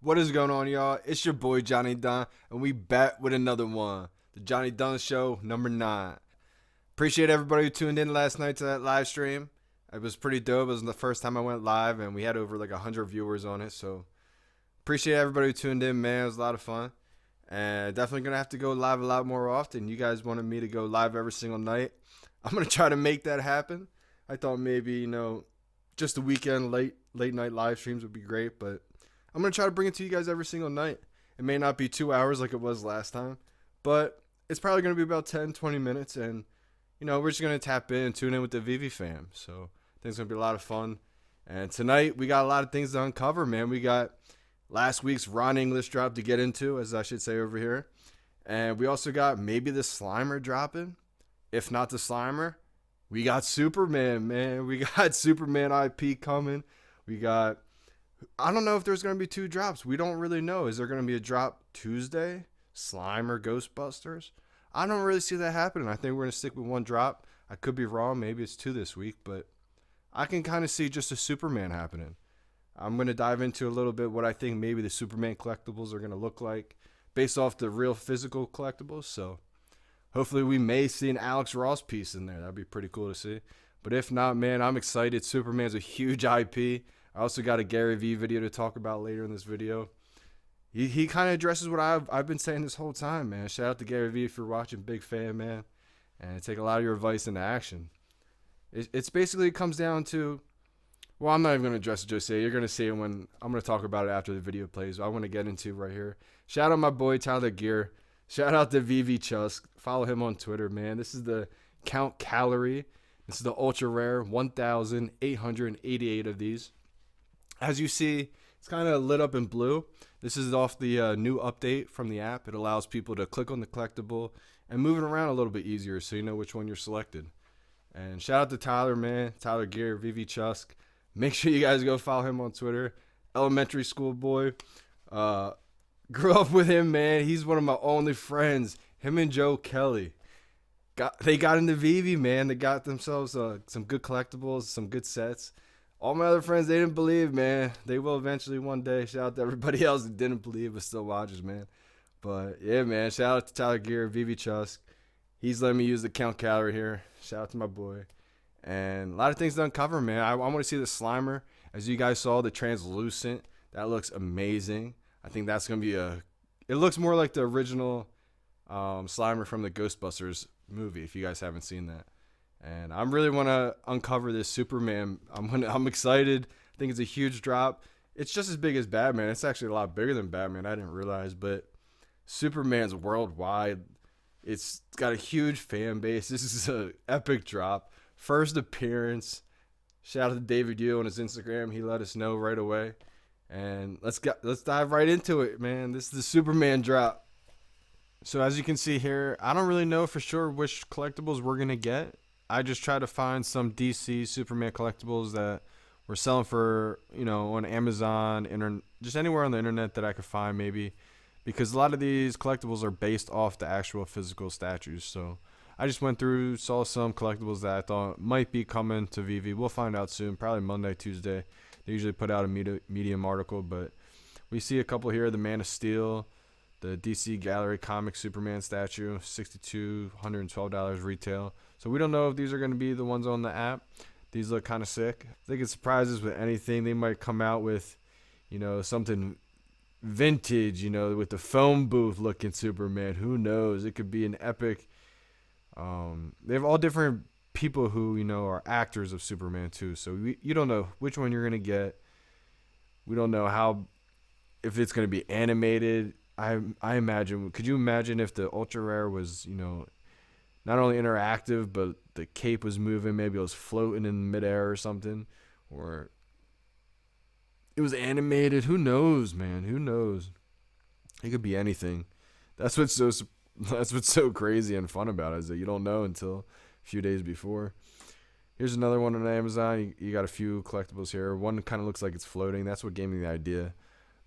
What is going on, y'all? It's your boy Johnny Dunn, and we back with another one. The Johnny Dunn Show, number 9. Appreciate everybody who tuned in last night to that live stream. It was pretty dope. It was the first time I went live, and we had over like 100 viewers on it. So appreciate everybody who tuned in, man. It was a lot of fun. And definitely going to have to go live a lot more often. You guys wanted me to go live every single night. I'm going to try to make that happen. I thought maybe, just the weekend late night live streams would be great, but I'm going to try to bring it to you guys every single night. It may not be 2 hours like it was last time, but it's probably going to be about 10, 20 minutes, and, we're just going to tap in and tune in with the VeVe fam. So I think it's going to be a lot of fun. And tonight, we got a lot of things to uncover, man. We got last week's Ron English drop to get into, as I should say over here. And we also got maybe the Slimer dropping. If not the Slimer, we got Superman, man. We got Superman IP coming. We got... I don't know if there's going to be 2 drops. We don't really know. Is there going to be a drop Tuesday? Slime or Ghostbusters? I don't really see that happening. I think we're going to stick with 1 drop. I could be wrong. Maybe it's 2 this week. But I can kind of see just a Superman happening. I'm going to dive into a little bit what I think maybe the Superman collectibles are going to look like based off the real physical collectibles. So hopefully we may see an Alex Ross piece in there. That'd be pretty cool to see. But if not, man, I'm excited. Superman's a huge IP. I also got a Gary Vee video to talk about later in this video. He kind of addresses what I've been saying this whole time, man. Shout out to Gary Vee if you're watching. Big fan, man. And take a lot of your advice into action. It's basically, it comes down to, well, I'm not even going to address it just yet. You're going to see it when I'm going to talk about it after the video plays. I want to get into right here. Shout out my boy Tyler Gear. Shout out to VeVe Chusk. Follow him on Twitter, man. This is the Count Calorie. This is the ultra rare 1,888 of these. As you see, it's kind of lit up in blue. This is off the new update from the app. It allows people to click on the collectible and move it around a little bit easier so you know which one you're selected. And shout out to Tyler, man. Tyler Gear, VeVe Chusk. Make sure you guys go follow him on Twitter. Elementary school boy. Grew up with him, man. He's one of my only friends. Him and Joe Kelly. They got into VeVe, man. They got themselves some good collectibles, some good sets. All my other friends, they didn't believe, man. They will eventually one day. Shout out to everybody else that didn't believe but still watches, man. But, yeah, man. Shout out to Tyler Gear, VeVe Chusk. He's letting me use the Count Calorie here. Shout out to my boy. And a lot of things to uncover, man. I want to see the Slimer. As you guys saw, the translucent. That looks amazing. I think that's going to be it looks more like the original Slimer from the Ghostbusters movie, if you guys haven't seen that. And I really want to uncover this Superman. I'm excited. I think it's a huge drop. It's just as big as Batman. It's actually a lot bigger than Batman. I didn't realize, but Superman's worldwide. It's got a huge fan base. This is an epic drop. First appearance. Shout out to David Yu on his Instagram. He let us know right away. And let's dive right into it, man. This is the Superman drop. So as you can see here, I don't really know for sure which collectibles we're going to get. I just try to find some DC Superman collectibles that we're selling for, on Amazon, just anywhere on the internet that I could find maybe. Because a lot of these collectibles are based off the actual physical statues. So I just went through, saw some collectibles that I thought might be coming to VeVe. We'll find out soon, probably Monday, Tuesday. They usually put out a Medium article, but we see a couple here. The Man of Steel, the DC Gallery Comic Superman statue, $6,212 retail. So we don't know if these are going to be the ones on the app. These look kind of sick. I think it surprises with anything. They might come out with, something vintage, with the phone booth looking Superman. Who knows? It could be an epic. They have all different people who, are actors of Superman too. So you don't know which one you're going to get. We don't know if it's going to be animated. I imagine, could you imagine if the ultra rare was, not only interactive, but the cape was moving, maybe it was floating in midair or something, or it was animated. Who knows, man? Who knows? It could be anything. That's what's so crazy and fun about it, is that you don't know until a few days before. Here's another one on Amazon. You got a few collectibles here. One kind of looks like it's floating. That's what gave me the idea.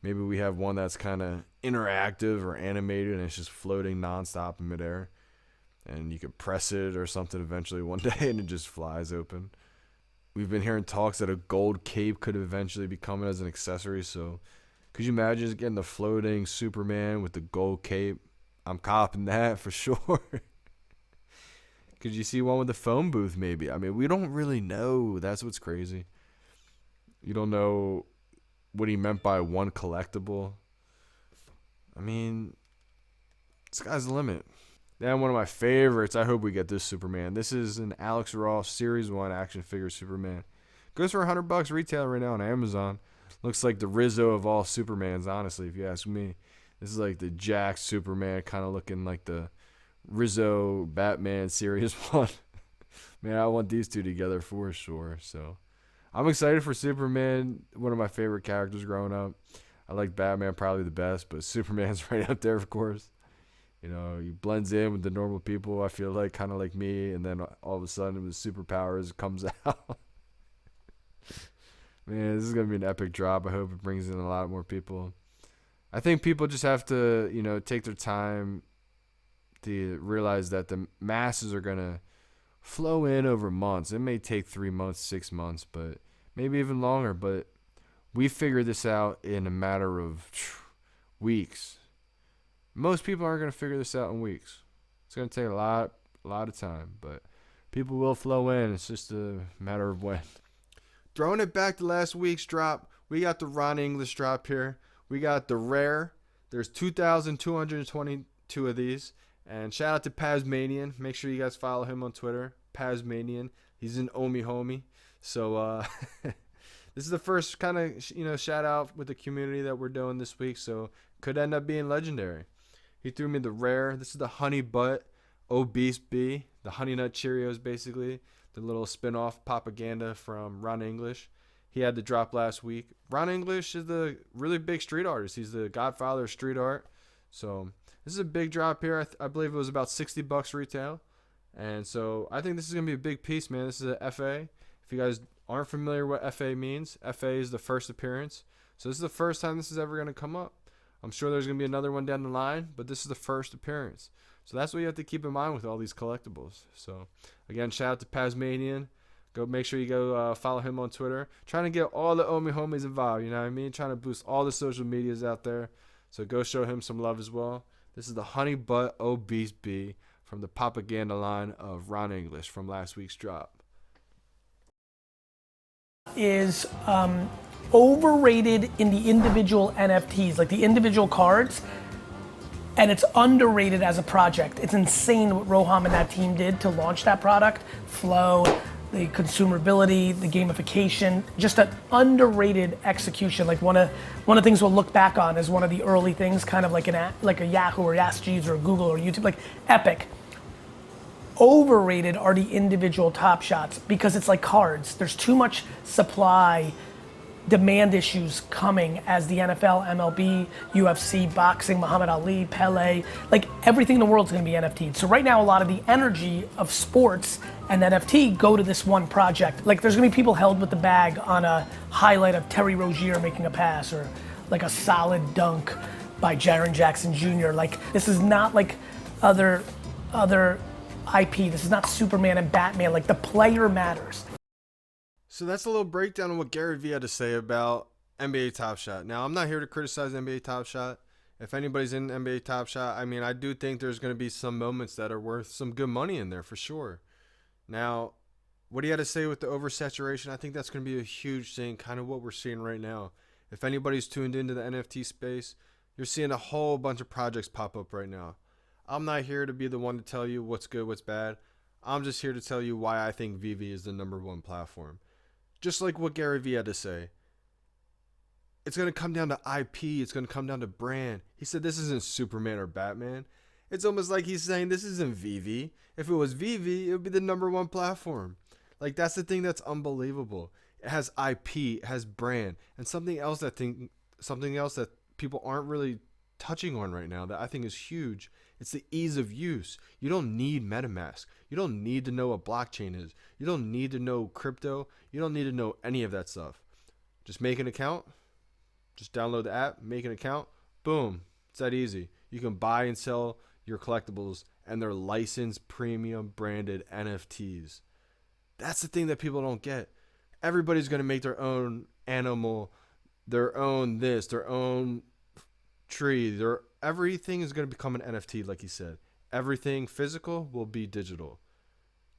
Maybe we have one that's kind of interactive or animated and it's just floating nonstop in midair. And you could press it or something eventually one day and it just flies open. We've been hearing talks that a gold cape could eventually be coming as an accessory. So Could you imagine just getting the floating Superman with the gold cape? I'm copping that for sure. Could you see one with the phone booth maybe? I mean, we don't really know. That's what's crazy. You don't know what he meant by one collectible. I mean, sky's the limit. Then one of my favorites, I hope we get this Superman. This is an Alex Ross Series 1 action figure Superman. Goes for $100 retail right now on Amazon. Looks like the Rizzo of all Supermans, honestly, if you ask me. This is like the Jack Superman, kind of looking like the Rizzo Batman Series 1. Man, I want these two together for sure. So I'm excited for Superman, one of my favorite characters growing up. I like Batman probably the best, but Superman's right up there, of course. You know, he blends in with the normal people, I feel like, kind of like me, and then all of a sudden with superpowers comes out. Man, this is going to be an epic drop. I hope it brings in a lot more people. I think people just have to, you know, take their time to realize that the masses are going to flow in over months. It may take 3 months, 6 months, but maybe even longer. But we figured this out in a matter of weeks. Most people aren't going to figure this out in weeks. It's going to take a lot of time, but people will flow in. It's just a matter of when. Throwing it back to last week's drop, we got the Ron English drop here. We got the rare. There's 2,222 of these. And shout out to Pazmanian. Make sure you guys follow him on Twitter. Pazmanian. He's an Omi homie. So this is the first kind of, you know, shout out with the community that we're doing this week. So could end up being legendary. He threw me the rare. This is the Honey Butt Obese Bee. The Honey Nut Cheerios, basically. The little spin-off propaganda from Ron English. He had the drop last week. Ron English is the really big street artist. He's the godfather of street art. So this is a big drop here. I believe it was about $60 retail. And so I think this is going to be a big piece, man. This is a FA. If you guys aren't familiar what FA means, FA is the first appearance. So this is the first time this is ever going to come up. I'm sure there's going to be another one down the line, but this is the first appearance. So that's what you have to keep in mind with all these collectibles. So again, shout out to Pazmanian. Go make sure you go follow him on Twitter. Trying to get all the Omi homies involved, you know what I mean? Trying to boost all the social medias out there. So go show him some love as well. This is the Honey Butt Obese Bee from the propaganda line of Ron English from last week's drop. Is overrated in the individual NFTs, like the individual cards, and it's underrated as a project. It's insane what Roham and that team did to launch that product. Flow, the consumability, the gamification, just an underrated execution. Like one of the things we'll look back on as one of the early things, kind of like a Yahoo or Ask Jeeves or Google or YouTube, like epic. Overrated are the individual top shots because it's like cards. There's too much supply, demand issues coming as the NFL, MLB, UFC, boxing, Muhammad Ali, Pele, like everything in the world is going to be NFT'd. So right now, a lot of the energy of sports and NFT go to this one project. Like there's going to be people held with the bag on a highlight of Terry Rozier making a pass or like a solid dunk by Jaren Jackson Jr. Like this is not like other IP. This is not Superman and Batman. Like the player matters. So that's a little breakdown of what Gary Vee had to say about NBA Top Shot. Now, I'm not here to criticize NBA Top Shot. If anybody's in NBA Top Shot, I mean, I do think there's going to be some moments that are worth some good money in there for sure. Now, what he had to say with the oversaturation, I think that's going to be a huge thing, kind of what we're seeing right now. If anybody's tuned into the NFT space, you're seeing a whole bunch of projects pop up right now. I'm not here to be the one to tell you what's good, what's bad. I'm just here to tell you why I think VeVe is the #1 platform. Just like what Gary Vee had to say. It's going to come down to IP. It's going to come down to brand. He said this isn't Superman or Batman. It's almost like he's saying this isn't VeVe. If it was VeVe, it would be the #1 platform. Like that's the thing that's unbelievable. It has IP, it has brand, and something else that people aren't really touching on right now that I think is huge. It's the ease of use. You don't need MetaMask. You don't need to know what blockchain is. You don't need to know crypto. You don't need to know any of that stuff. Just make an account. Just download the app, make an account. Boom. It's that easy. You can buy and sell your collectibles and they're licensed premium branded NFTs. That's the thing that people don't get. Everybody's going to make their own animal their own this, their own tree. Everything is going to become an NFT, like he said. Everything physical will be digital.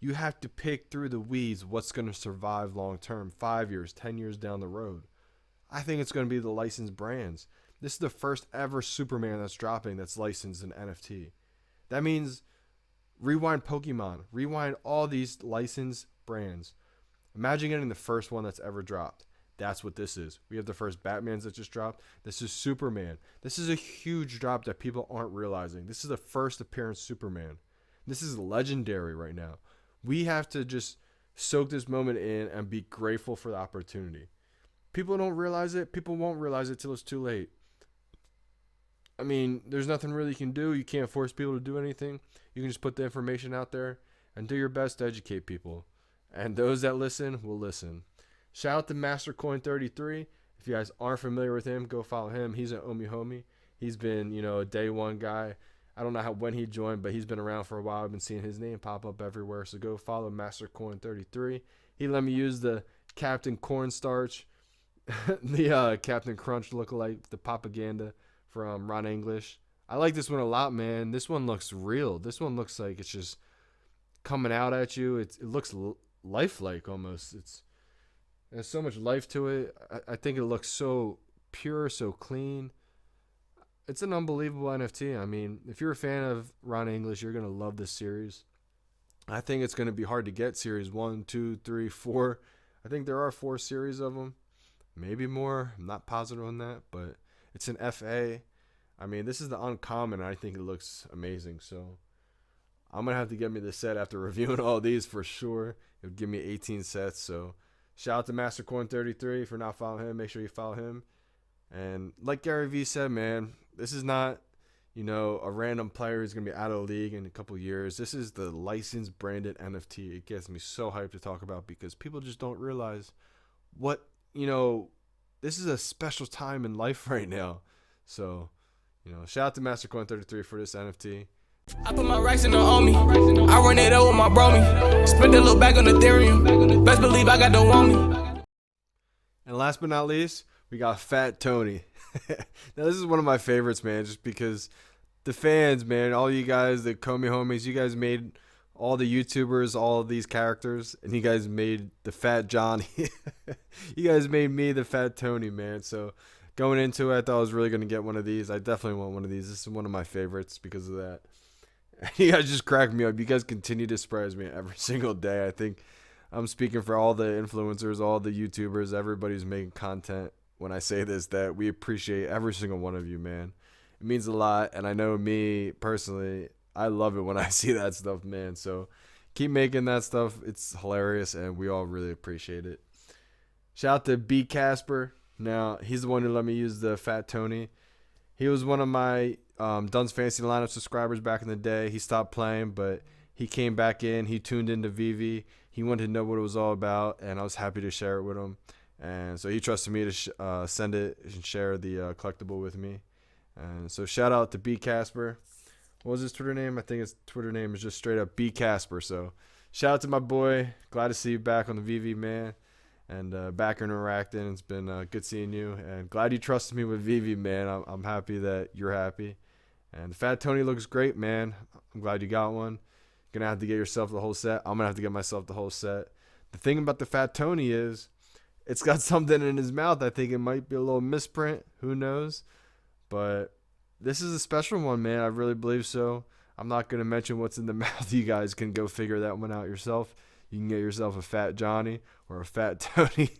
You have to pick through the weeds what's going to survive long term, 5 years, 10 years down the road. I think it's going to be the licensed brands. This is the first ever Superman that's dropping that's licensed in NFT. That means rewind Pokemon, rewind all these licensed brands. Imagine getting the first one that's ever dropped. That's what this is. We have the first Batmans that just dropped. This is Superman. This is a huge drop that people aren't realizing. This is the first appearance Superman. This is legendary right now. We have to just soak this moment in and be grateful for the opportunity. People don't realize it. People won't realize it till it's too late. I mean, there's nothing really you can do. You can't force people to do anything. You can just put the information out there and do your best to educate people. And those that listen will listen. Shout out to MasterCoin33. If you guys aren't familiar with him, go follow him. He's an Omi homie. He's been, a day one guy. I don't know when he joined, but he's been around for a while. I've been seeing his name pop up everywhere. So go follow MasterCoin33. He let me use the Captain Cornstarch, the Captain Crunch lookalike, the propaganda from Ron English. I like this one a lot, man. This one looks real. This one looks like it's just coming out at you. It looks lifelike almost. There's so much life to it. I think it looks so pure, so clean. It's an unbelievable NFT. I mean, if you're a fan of Ron English, you're going to love this series. I think it's going to be hard to get series 1, 2, 3, 4. I think there are 4 series of them. Maybe more. I'm not positive on that, but it's an FA. I mean, this is the uncommon. I think it looks amazing. So I'm going to have to get me the set after reviewing all these for sure. It'll give me 18 sets. So shout out to MasterCoin33 for not following him. Make sure you follow him. And like Gary Vee said, man, this is not, a random player who's going to be out of the league in a couple years. This is the licensed branded NFT. It gets me so hyped to talk about because people just don't realize what, this is a special time in life right now. So, shout out to MasterCoin33 for this NFT. I put my racks in the Omi. I run it up with my bromie. Spend a little bag on Ethereum. Best believe I got the Womi. And last but not least, we got Fat Tony. Now, this is one of my favorites, man, just because the fans, man, all you guys, the Ecomi homies, you guys made all the YouTubers, all of these characters, and you guys made the Fat Johnny. You guys made me the Fat Tony, man. So going into it, I thought I was really going to get one of these. I definitely want one of these. This is one of my favorites because of that. You guys just crack me up. You guys continue to surprise me every single day. I think I'm speaking for all the influencers, all the YouTubers, everybody's making content when I say this, that we appreciate every single one of you, man. It means a lot, and I know me personally, I love it when I see that stuff, man. So keep making that stuff. It's hilarious, and we all really appreciate it. Shout out to B. Casper. Now, he's the one who let me use the Fat Tony. He was one of my Dunn's Fantasy Lineup subscribers back in the day. He stopped playing, but he came back in. He tuned into VeVe. He wanted to know what it was all about, and I was happy to share it with him. And so he trusted me to send it and share the collectible with me. And so shout out to B. Casper. What was his Twitter name? I think his Twitter name is just straight up B. Casper. So shout out to my boy. Glad to see you back on the VeVe, man. And back interacting. It's been good seeing you. And glad you trusted me with VeVe, man. I'm happy that you're happy. And the Fat Tony looks great, man. I'm glad you got one. You're going to have to get yourself the whole set. I'm going to have to get myself the whole set. The thing about the Fat Tony is it's got something in his mouth. I think it might be a little misprint. Who knows? But this is a special one, man. I really believe so. I'm not going to mention what's in the mouth. You guys can go figure that one out yourself. You can get yourself a Fat Johnny or a Fat Tony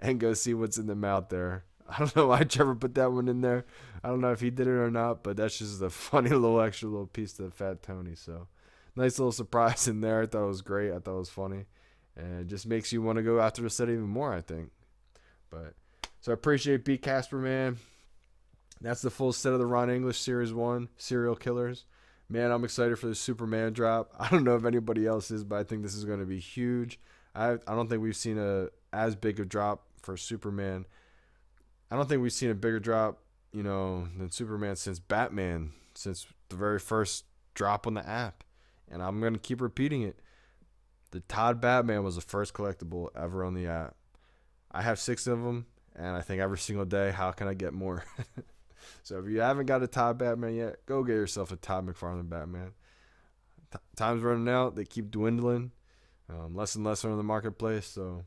and go see what's in the mouth there. I don't know why Trevor put that one in there. I don't know if he did it or not, but that's just a funny little extra little piece to the Fat Tony. So nice little surprise in there. I thought it was great. I thought it was funny. And it just makes you want to go after the set even more, I think. But so I appreciate B. Casper, man. That's the full set of the Ron English Series 1, Serial Killers. Man, I'm excited for the Superman drop. I don't know if anybody else is, but I think this is going to be huge. I don't think we've seen as big a drop for Superman. I don't think we've seen a bigger drop, than Superman since Batman, since the very first drop on the app. And I'm going to keep repeating it. The Todd Batman was the first collectible ever on the app. I have 6 of them, And I think every single day, how can I get more? So if you haven't got a Todd Batman yet, go get yourself a Todd McFarlane Batman. Time's running out. They keep dwindling. Less and less are in the marketplace. So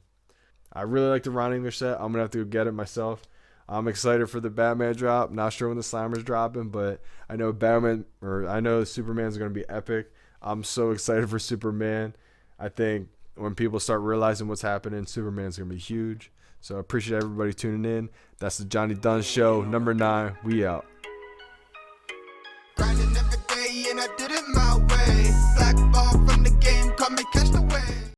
I really like the Ron English set. I'm going to have to go get it myself. I'm excited for the Batman drop. Not sure when the Slimer's dropping, but I know Superman's going to be epic. I'm so excited for Superman. I think when people start realizing what's happening, Superman's going to be huge. So I appreciate everybody tuning in. That's the Johnny Dunn Show, number 9. We out. Grinding every day and I did it my way. Black ball from the game, caught me catch the wave.